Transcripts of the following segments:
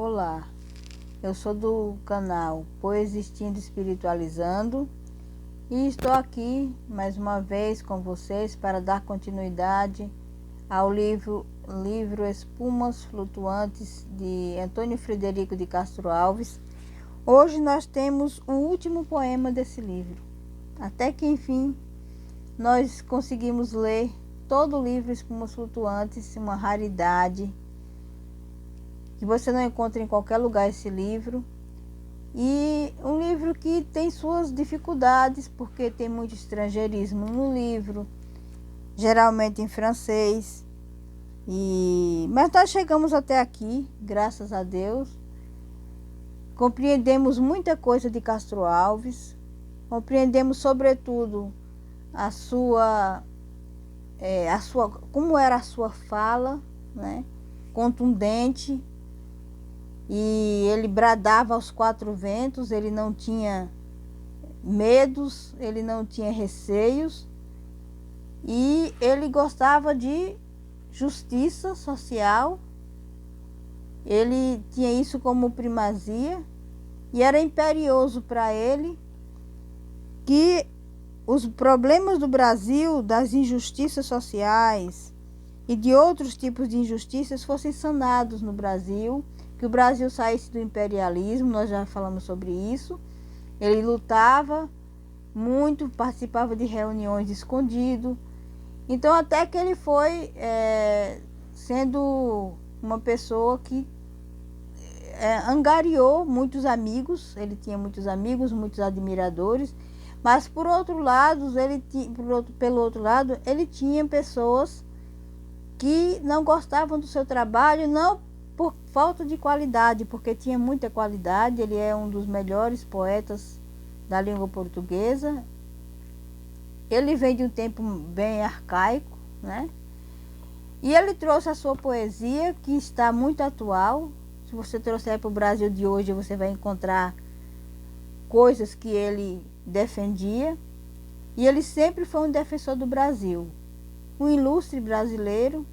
Olá, eu sou do canal Coexistindo Espiritualizando e estou aqui mais uma vez com vocês para dar continuidade ao livro Espumas Flutuantes de Antônio Frederico de Castro Alves. Hoje nós temos o último poema desse livro. Até que enfim nós conseguimos ler todo o livro Espumas Flutuantes, uma raridade que você não encontra em qualquer lugar esse livro. E um livro que tem suas dificuldades, porque tem muito estrangeirismo no livro, geralmente em francês. Mas nós chegamos até aqui, graças a Deus. Compreendemos muita coisa de Castro Alves, compreendemos sobretudo como era a sua fala, né? Contundente. E ele bradava aos quatro ventos, ele não tinha medos, ele não tinha receios. E ele gostava de justiça social, ele tinha isso como primazia. E era imperioso para ele que os problemas do Brasil, das injustiças sociais e de outros tipos de injustiças fossem sanados no Brasil, que o Brasil saísse do imperialismo. Nós já falamos sobre isso. Ele lutava muito, participava de reuniões escondido. Então até que ele foi sendo uma pessoa que angariou muitos amigos. Ele tinha muitos amigos, muitos admiradores. Mas pelo outro lado, ele tinha pessoas que não gostavam do seu trabalho, não por falta de qualidade, porque tinha muita qualidade. Ele é um dos melhores poetas da língua portuguesa. Ele vem de um tempo bem arcaico, né? E ele trouxe a sua poesia, que está muito atual. Se você trouxer para o Brasil de hoje, você vai encontrar coisas que ele defendia. E ele sempre foi um defensor do Brasil, um ilustre brasileiro,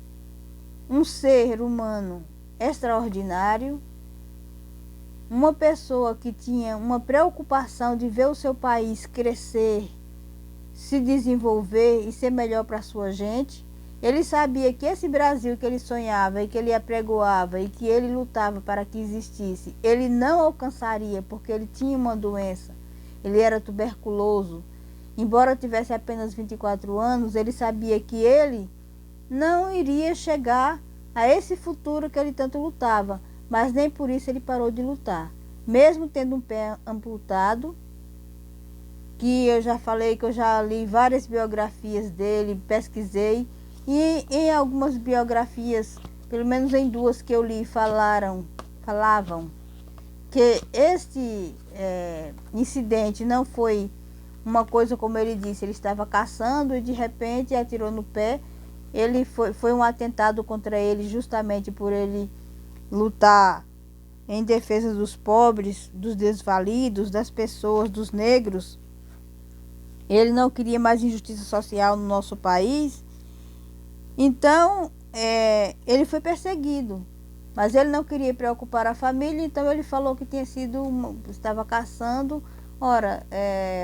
um ser humano extraordinário, uma pessoa que tinha uma preocupação de ver o seu país crescer, se desenvolver e ser melhor para a sua gente. Ele sabia que esse Brasil que ele sonhava e que ele apregoava e que ele lutava para que existisse, ele não alcançaria, porque ele tinha uma doença, ele era tuberculoso. Embora tivesse apenas 24 anos, ele sabia que ele não iria chegar a esse futuro que ele tanto lutava, mas nem por isso ele parou de lutar. Mesmo tendo um pé amputado, que eu já falei que eu já li várias biografias dele, pesquisei, e em algumas biografias, pelo menos em duas que eu li, falavam que este incidente não foi uma coisa como ele disse. Ele estava caçando e de repente atirou no pé. Foi um atentado contra ele, justamente por ele lutar em defesa dos pobres, dos desvalidos, das pessoas, dos negros. Ele não queria mais injustiça social no nosso país. Então, ele foi perseguido, mas ele não queria preocupar a família, então ele falou que estava caçando. Ora,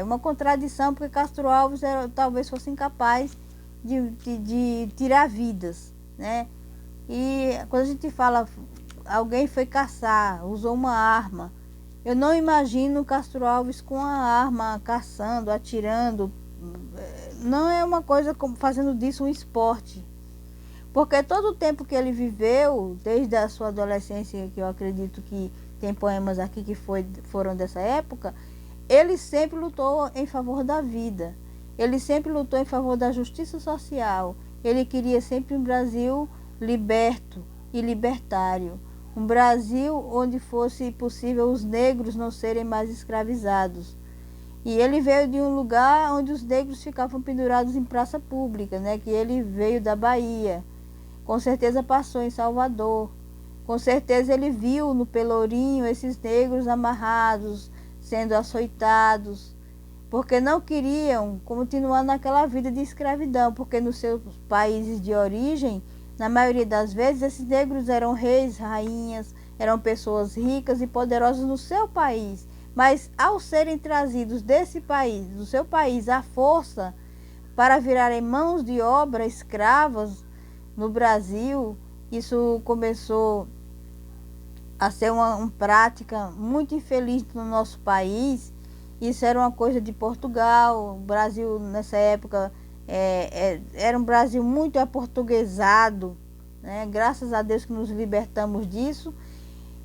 uma contradição, porque Castro Alves talvez fosse incapaz de tirar vidas, né? E quando a gente fala, alguém foi caçar, usou uma arma, eu não imagino Castro Alves com a arma caçando, atirando. Não é uma coisa como fazendo disso um esporte, porque todo o tempo que ele viveu, desde a sua adolescência, que eu acredito que tem poemas aqui que foram dessa época, ele sempre lutou em favor da vida. Ele sempre lutou em favor da justiça social. Ele queria sempre um Brasil liberto e libertário. Um Brasil onde fosse possível os negros não serem mais escravizados. E ele veio de um lugar onde os negros ficavam pendurados em praça pública, né? Que ele veio da Bahia. Com certeza passou em Salvador. Com certeza ele viu no Pelourinho esses negros amarrados, sendo açoitados, porque não queriam continuar naquela vida de escravidão, porque nos seus países de origem, na maioria das vezes, esses negros eram reis, rainhas, eram pessoas ricas e poderosas no seu país, mas ao serem trazidos desse país, do seu país, à força, para virarem mãos de obra, escravas no Brasil, isso começou a ser uma prática muito infeliz no nosso país. Isso era uma coisa de Portugal. O Brasil, nessa época, era um Brasil muito aportuguesado, né? Graças a Deus que nos libertamos disso.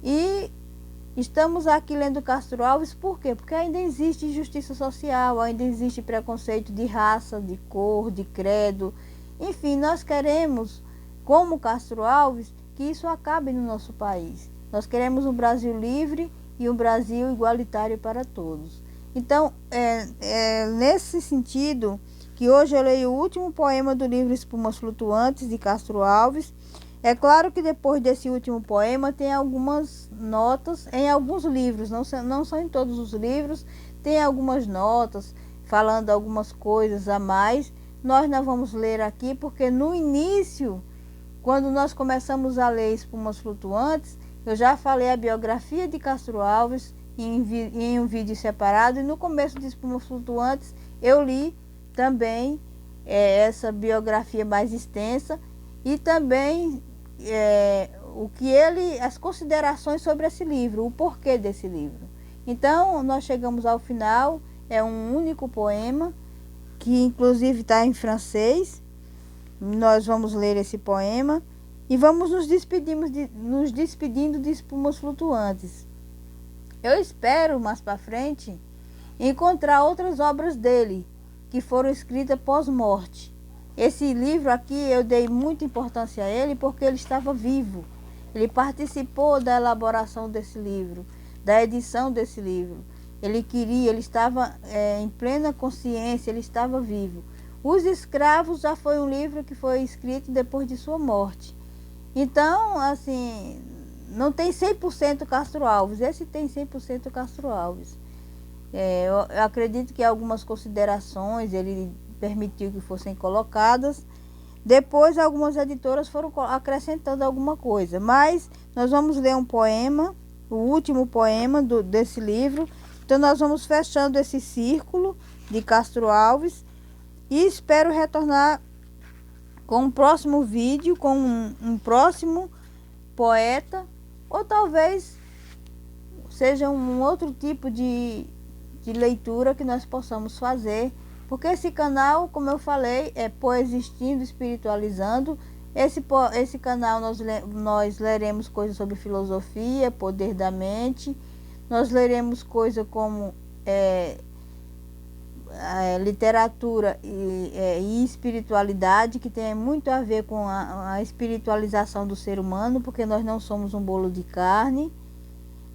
E estamos aqui lendo Castro Alves, por quê? Porque ainda existe injustiça social, ainda existe preconceito de raça, de cor, de credo. Enfim, nós queremos, como Castro Alves, que isso acabe no nosso país. Nós queremos um Brasil livre e um Brasil igualitário para todos. Então, nesse sentido, que hoje eu leio o último poema do livro Espumas Flutuantes, de Castro Alves. É claro que depois desse último poema tem algumas notas em alguns livros, não são em todos os livros, tem algumas notas falando algumas coisas a mais. Nós não vamos ler aqui, porque no início, quando nós começamos a ler Espumas Flutuantes, eu já falei a biografia de Castro Alves em um vídeo separado, e no começo de Espumas Flutuantes eu li também essa biografia mais extensa, e também as considerações sobre esse livro, o porquê desse livro. Então nós chegamos ao final, é um único poema, que inclusive está em francês. Nós vamos ler esse poema e vamos nos despedindo de Espumas Flutuantes. Eu espero mais para frente encontrar outras obras dele que foram escritas pós-morte. Esse livro aqui eu dei muita importância a ele porque ele estava vivo. Ele participou da elaboração desse livro, da edição desse livro. Ele estava em plena consciência, ele estava vivo. Os Escravos já foi um livro que foi escrito depois de sua morte. Então, assim, não tem 100% Castro Alves, esse tem 100% Castro Alves. Eu acredito que algumas considerações ele permitiu que fossem colocadas. Depois algumas editoras foram acrescentando alguma coisa, mas nós vamos ler um poema, o último poema desse livro. Então nós vamos fechando esse círculo de Castro Alves e espero retornar com um próximo vídeo, com um próximo poeta, ou talvez seja um outro tipo de leitura que nós possamos fazer, porque esse canal, como eu falei, é Poexistindo, Espiritualizando. Esse canal nós leremos coisas sobre filosofia, poder da mente, nós leremos coisas como literatura e espiritualidade, que tem muito a ver com a espiritualização do ser humano, porque nós não somos um bolo de carne,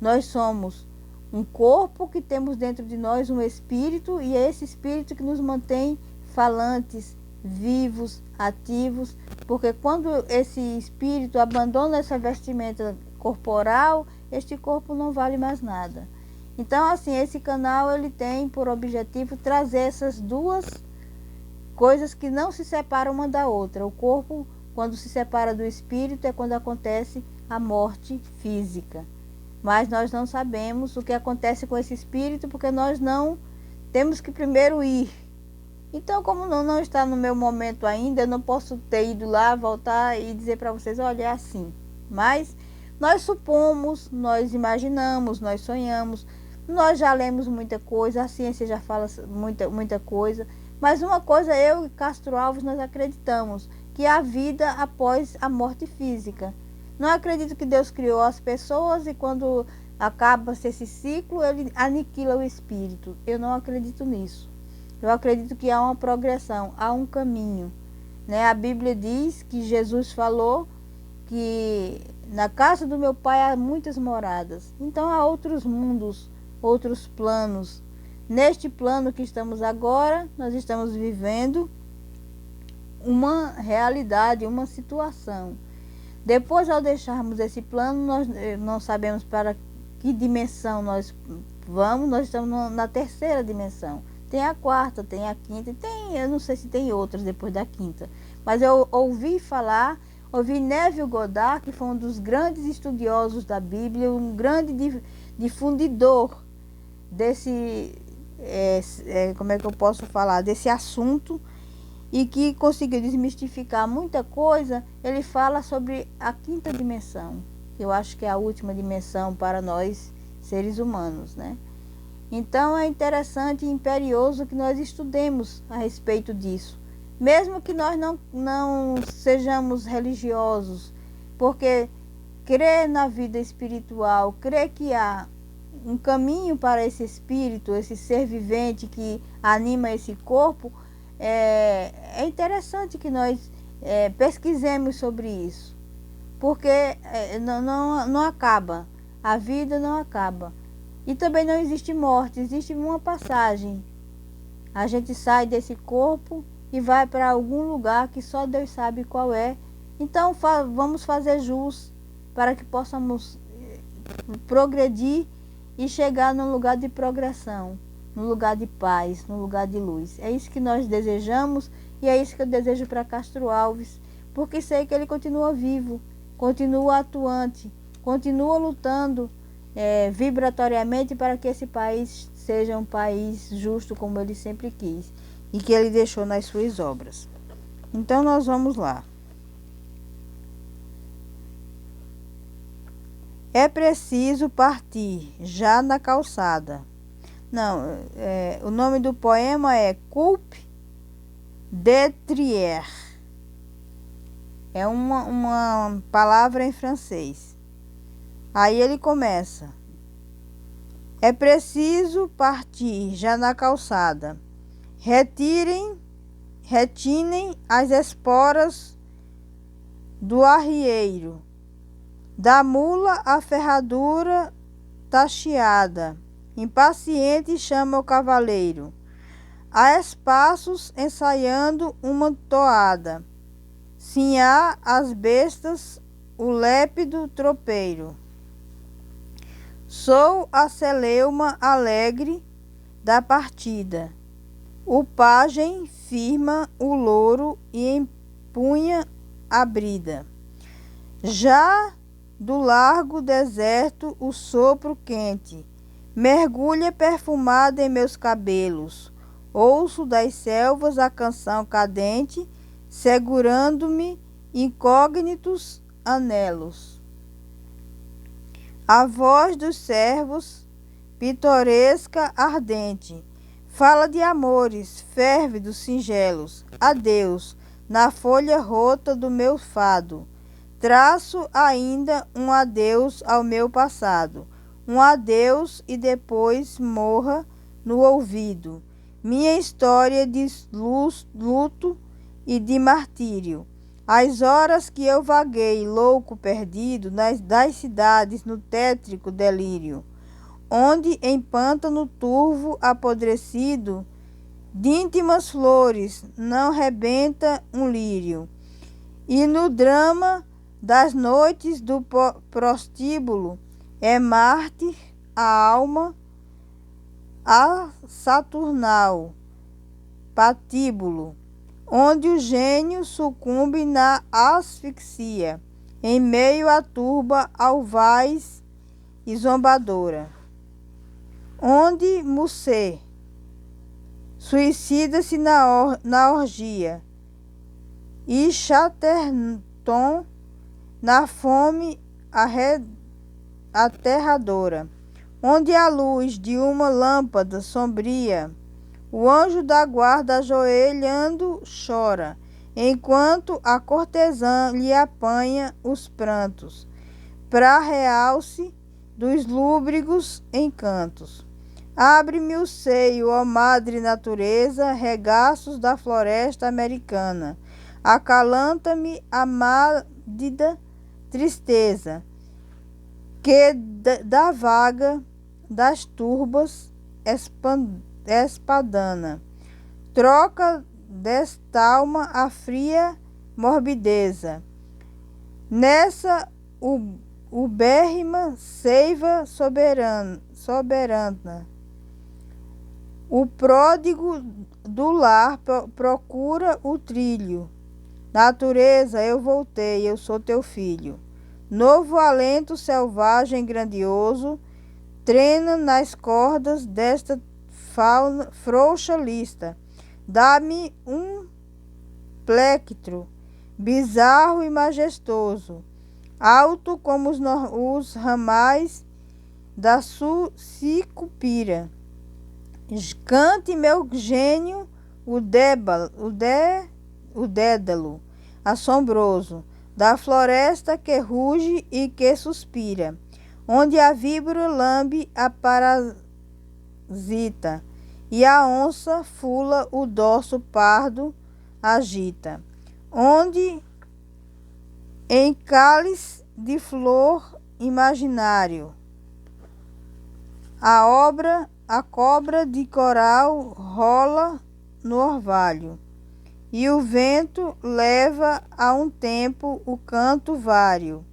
nós somos um corpo que temos dentro de nós um espírito, e é esse espírito que nos mantém falantes, vivos, ativos, porque quando esse espírito abandona essa vestimenta corporal, este corpo não vale mais nada. Então, assim, esse canal ele tem por objetivo trazer essas duas coisas que não se separam uma da outra. O corpo, quando se separa do espírito, é quando acontece a morte física. Mas nós não sabemos o que acontece com esse espírito, porque nós não temos que primeiro ir. Então, como não está no meu momento ainda, eu não posso ter ido lá, voltar e dizer para vocês, olha, é assim. Mas nós supomos, nós imaginamos, nós sonhamos, nós já lemos muita coisa, a ciência já fala muita coisa. Mas uma coisa, eu e Castro Alves, nós acreditamos, que há vida após a morte física. Não acredito que Deus criou as pessoas e quando acaba-se esse ciclo, ele aniquila o espírito. Eu não acredito nisso. Eu acredito que há uma progressão, há um caminho, né? A Bíblia diz que Jesus falou que na casa do meu pai há muitas moradas. Então há outros mundos, outros planos. Neste plano que estamos agora, nós estamos vivendo uma realidade, uma situação. Depois, ao deixarmos esse plano, nós não sabemos para que dimensão nós vamos. Nós estamos na terceira dimensão. Tem a quarta, tem a quinta, eu não sei se tem outras depois da quinta. Mas eu ouvi falar, ouvi Neville Goddard, que foi um dos grandes estudiosos da Bíblia, um grande difundidor desse, como é que eu posso falar, desse assunto, e que conseguiu desmistificar muita coisa. Ele fala sobre a quinta dimensão, que eu acho que é a última dimensão para nós, seres humanos, né? Então é interessante e imperioso que nós estudemos a respeito disso, mesmo que nós não sejamos religiosos, porque crer na vida espiritual, crer que há um caminho para esse espírito, esse ser vivente que anima esse corpo, é interessante que nós pesquisemos sobre isso, porque não acaba, a vida não acaba. E também não existe morte, existe uma passagem. A gente sai desse corpo e vai para algum lugar que só Deus sabe qual é. Então vamos fazer jus para que possamos progredir e chegar num lugar de progressão, num lugar de paz, num lugar de luz. É isso que nós desejamos e é isso que eu desejo para Castro Alves, porque sei que ele continua vivo, continua atuante, continua lutando vibratoriamente para que esse país seja um país justo como ele sempre quis e que ele deixou nas suas obras. Então nós vamos lá. É preciso partir já na calçada. Não, o nome do poema é Coupe de Trier. É uma palavra em francês. Aí ele começa. É preciso partir já na calçada. Retinem as esporas do arrieiro, da mula a ferradura tacheada. Impaciente chama o cavaleiro, a espaços ensaiando uma toada. Sim há as bestas, o lépido tropeiro. Sou a celeuma alegre da partida. O pajem firma o louro e empunha a brida. Já do largo deserto o sopro quente mergulha perfumado em meus cabelos. Ouço das selvas a canção cadente, segurando-me incógnitos anelos. A voz dos servos, pitoresca, ardente, fala de amores férvidos, singelos. Adeus, na folha rota do meu fado. Traço ainda um adeus ao meu passado. Um adeus e depois morra no ouvido minha história de luto e de martírio. As horas que eu vaguei, louco, perdido, das cidades no tétrico delírio, onde em pântano turvo apodrecido, de íntimas flores não rebenta um lírio, e no drama das noites do prostíbulo é mártir a alma a saturnal patíbulo, onde o gênio sucumbe na asfixia, em meio à turba alvaz e zombadora, onde Musset suicida-se na orgia e Chatterton na fome aterradora, onde a luz de uma lâmpada sombria, o anjo da guarda ajoelhando chora, enquanto a cortesã lhe apanha os prantos, pra realce dos lúbrigos encantos. Abre-me o seio, ó madre natureza, regaços da floresta americana, acalanta-me a mádida tristeza, que da vaga das turbas espadana troca dest'alma a fria morbideza. Nessa ubérrima seiva soberana, o pródigo do lar procura o trilho Natureza, eu voltei, eu sou teu filho. Novo alento selvagem grandioso trena nas cordas desta fauna frouxa lista. Dá-me um plectro bizarro e majestoso, alto como os ramais da sicupira. Cante meu gênio o dédalo assombroso da floresta que ruge e que suspira, onde a víbora lambe a parasita e a onça fula o dorso pardo agita, onde em cálice de flor imaginário a cobra de coral rola no orvalho, e o vento leva a um tempo o canto vário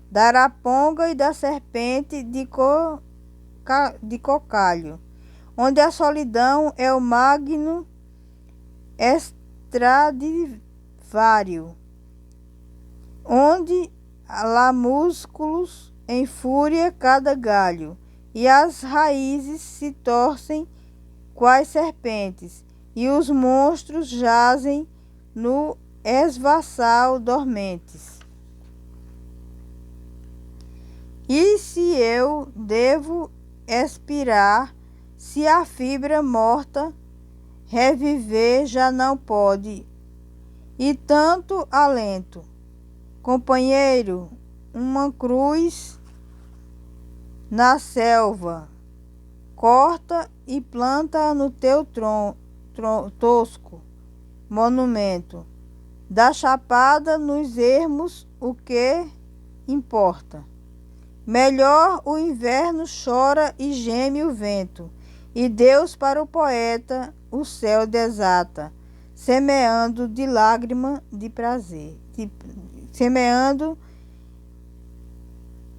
da araponga e da serpente de cocalho, onde a solidão é o magno Stradivário, onde lá músculos em fúria cada galho, e as raízes se torcem quais serpentes, e os monstros jazem no esvaçal dormentes. E se eu devo expirar, se a fibra morta reviver já não pode, e tanto alento, companheiro, uma cruz na selva, corta e planta no teu tosco monumento, da chapada nos ermos o que importa. Melhor o inverno chora e geme o vento, e Deus para o poeta o céu desata, semeando de lágrima de prazer, semeando.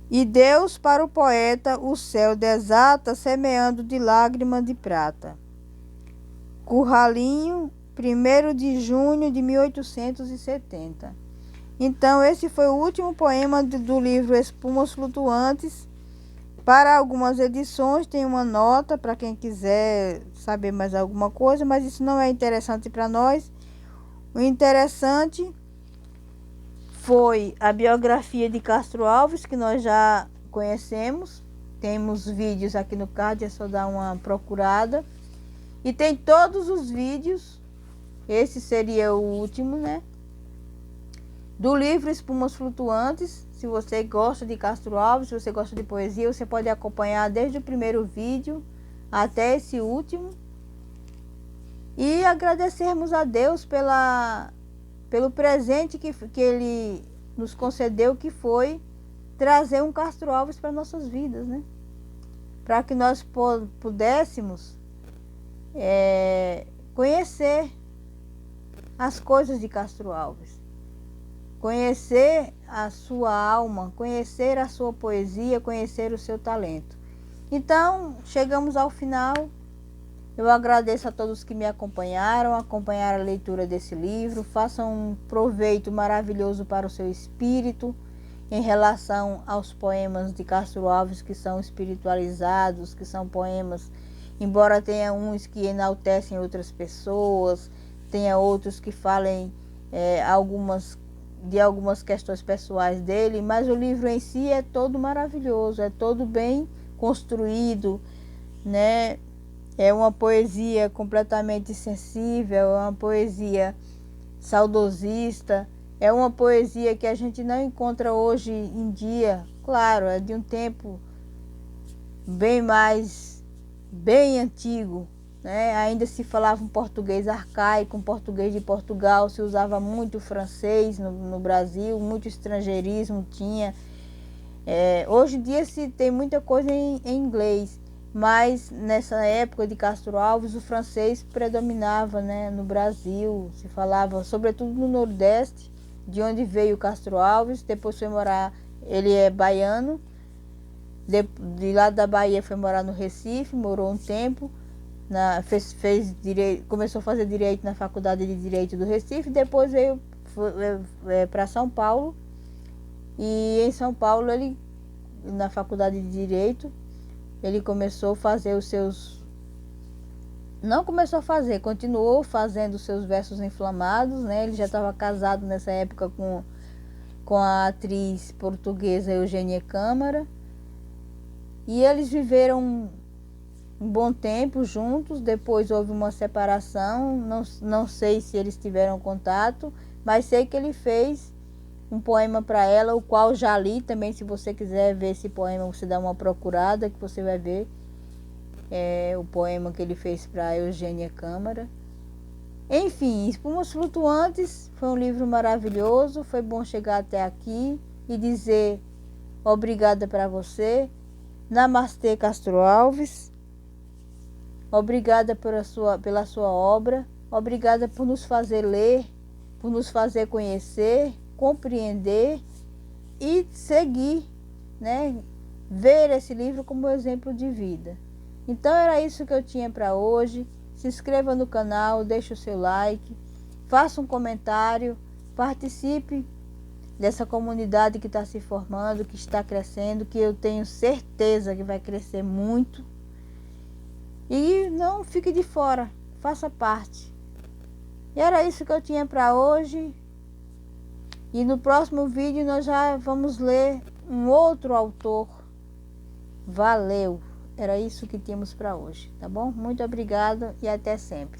E Deus para o poeta o céu desata, semeando de lágrima de prata. Curralinho, 1º de junho de 1870. Então, esse foi o último poema do livro Espumas Flutuantes. Para algumas edições tem uma nota para quem quiser saber mais alguma coisa, mas isso não é interessante para nós. O interessante foi a biografia de Castro Alves, que nós já conhecemos. Temos vídeos aqui no card, é só dar uma procurada. E tem todos os vídeos, esse seria o último, né? Do livro Espumas Flutuantes. Se você gosta de Castro Alves, se você gosta de poesia, você pode acompanhar desde o primeiro vídeo até esse último. E agradecermos a Deus pelo presente que Ele nos concedeu, que foi trazer um Castro Alves para nossas vidas, né? Para que nós pudéssemos conhecer as coisas de Castro Alves, conhecer a sua alma, conhecer a sua poesia, conhecer o seu talento. Então, chegamos ao final. Eu agradeço a todos que me acompanharam a leitura desse livro. Façam um proveito maravilhoso para o seu espírito em relação aos poemas de Castro Alves, que são espiritualizados, que são poemas, embora tenha uns que enaltecem outras pessoas, tenha outros que falem de algumas questões pessoais dele, mas o livro em si é todo maravilhoso, é todo bem construído, né? É uma poesia completamente sensível, é uma poesia saudosista, é uma poesia que a gente não encontra hoje em dia. Claro, é de um tempo bem antigo, né? Ainda se falava um português arcaico, um português de Portugal, se usava muito francês no Brasil, muito estrangeirismo tinha. Hoje em dia se tem muita coisa em inglês, mas nessa época de Castro Alves o francês predominava, né, no Brasil. Se falava sobretudo no Nordeste, de onde veio Castro Alves. Depois foi morar, ele é baiano, de lá da Bahia foi morar no Recife, morou um tempo, fez direito, começou a fazer direito na Faculdade de Direito do Recife, depois foi para São Paulo. E em São Paulo, ele, na faculdade de Direito, ele começou a fazer os seus... Não começou a fazer, continuou fazendo os seus versos inflamados, né? Ele já estava casado nessa época com a atriz portuguesa Eugênia Câmara. E eles viveram um bom tempo juntos, depois houve uma separação, não sei se eles tiveram contato, mas sei que ele fez um poema para ela, o qual já li também. Se você quiser ver esse poema, você dá uma procurada que você vai ver o poema que ele fez para Eugênia Câmara. Enfim, Espumas Flutuantes foi um livro maravilhoso, foi bom chegar até aqui e dizer obrigada para você. Namastê, Castro Alves. Obrigada pela sua obra, obrigada por nos fazer ler, por nos fazer conhecer, compreender e seguir, né? Ver esse livro como exemplo de vida. Então era isso que eu tinha para hoje. Se inscreva no canal, deixe o seu like, faça um comentário, participe dessa comunidade que está se formando, que está crescendo, que eu tenho certeza que vai crescer muito. E não fique de fora, faça parte. E era isso que eu tinha para hoje. E no próximo vídeo nós já vamos ler um outro autor. Valeu! Era isso que tínhamos para hoje, tá bom? Muito obrigada e até sempre.